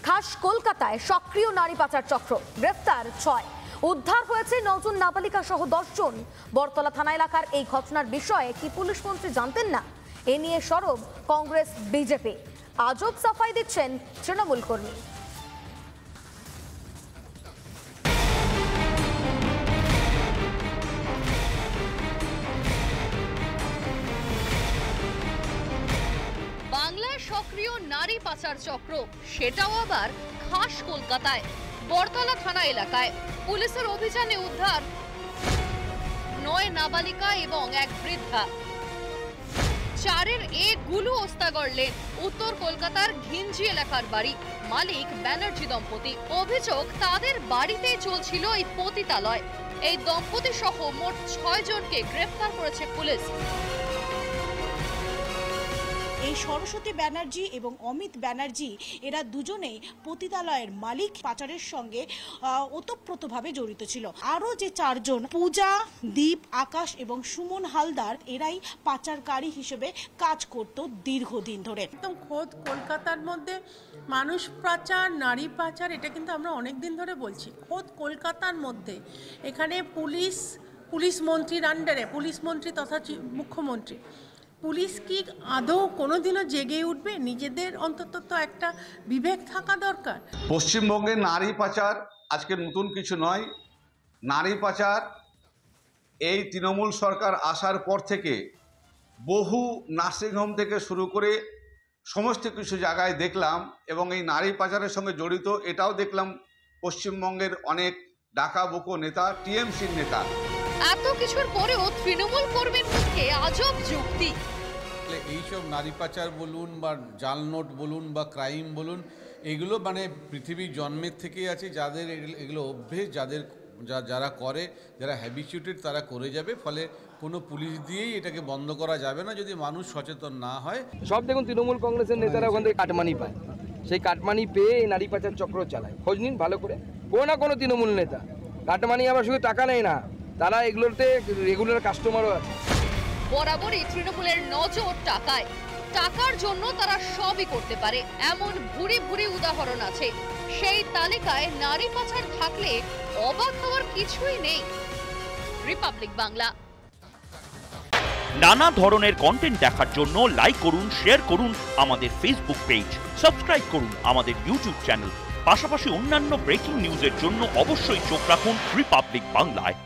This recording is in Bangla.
খাস কলকাতায় সক্রিয় নারী পাচার চক্র, গ্রেফতার 6, উদ্ধার হয়েছে 9 জন নাবালিকা সহ 10 জন। বরতলা থানা এলাকার এই ঘটনার বিষয়ে কি পুলিশ মন্ত্রী জানতেন না? এ নিয়ে সরব কংগ্রেস বিজেপি। আজব সাফাই দিচ্ছেন তৃণমূল কর্মী। বাংলায় সক্রিয় নারী পাচার চক্র, সেটাও আবার খাস কলকাতায়। বরতলা থানা এলাকায় পুলিশের অভিযানে উদ্ধার 9 নাবালিকা এবং এক বৃদ্ধা। 4-এর গুলু ওস্তাগর লেন, উত্তর কলকাতার ঘিঞ্জি এলাকার বাড়ি। মালিক ব্যানার্জি দম্পতি। অভিযোগ, তাদের বাড়িতেই চলছিল এই পতিতালয়। এই দম্পতি সহ মোট 6 জনকে গ্রেফতার করেছে পুলিশ। এই সরস্বতী ব্যানার্জি এবং অমিত ব্যানার্জি এরা দুজনেই পতিতালয়ের মালিক। পাচারের সঙ্গে ওতপ্রোতভাবে জড়িত ছিল। আরও যে 4 জন, পূজা, দীপ, আকাশ এবং সুমন হালদার, এরাই পাচারকারী হিসেবে কাজ করত দীর্ঘদিন ধরে। একদম খোদ কলকাতার মধ্যে মানুষ পাচার, নারী পাচার, এটা কিন্তু আমরা অনেক দিন ধরে বলছি। খোদ কলকাতার মধ্যে এখানে পুলিশ মন্ত্রীর আন্ডারে, পুলিশ মন্ত্রী তথা মুখ্যমন্ত্রী, পুলিশ কি আদৌ কোনোদিনও জেগে উঠবে? নিজেদের অন্তত তো একটা বিবেক থাকা দরকার। পশ্চিমবঙ্গে নারী পাচার আজকে নতুন কিছু নয়। নারী পাচার এই তৃণমূল সরকার আসার পর থেকে বহু নার্সিংহোম থেকে শুরু করে সমস্ত কিছু জায়গায় দেখলাম, এবং এই নারী পাচারের সঙ্গে জড়িত এটাও দেখলাম পশ্চিমবঙ্গের অনেক ডাকাবুকো নেতা, টিএমসির নেতা। এত কিছুর পরেও তৃণমূল কর্মীর মুখে আজব যুক্তি। এইসব নারী পাচার বলুন বা জাল নোট বলুন বা ক্রাইম বলুন, এগুলো মানে পৃথিবীর জন্মের থেকেই আছে। যাদের এগুলো অভ্যেস, যারা করে, যারা হ্যাবিচুয়েটেড, তারা করে যাবে। ফলে কোনো পুলিশ দিয়েই এটাকে বন্ধ করা যাবে না যদি মানুষ সচেতন না হয়। সব দেখুন, তৃণমূল কংগ্রেসের নেতারা ওখান থেকে কাটমানি পায়। সেই কাটমানি পেয়ে এই নারী পাচার চক্র চালায়। খোঁজ নিন ভালো করে, কোনো না কোনো তৃণমূল নেতা কাটমানি আবার শুধু টাকা নেয় না, তারা এগুলোতে রেগুলার কাস্টমারও আছে। বরাবরই তৃণমূলের নজর টাকায়। টাকার জন্য তারা সবই করতে পারে, এমন ভুরি ভুরি উদাহরণ আছে। সেই তালিকায় নারী পাচার থাকলে অবাক হওয়ার কিছুই নেই। রিপাবলিক বাংলা। নানা ধরনের কন্টেন্ট দেখার জন্য লাইক করুন, শেয়ার করুন আমাদের ফেসবুক পেজ, সাবস্ক্রাইব করুন আমাদের ইউটিউব চ্যানেল। পাশাপাশি অন্যান্য ব্রেকিং নিউজের জন্য অবশ্যই চোখ রাখুন রিপাবলিক বাংলায়।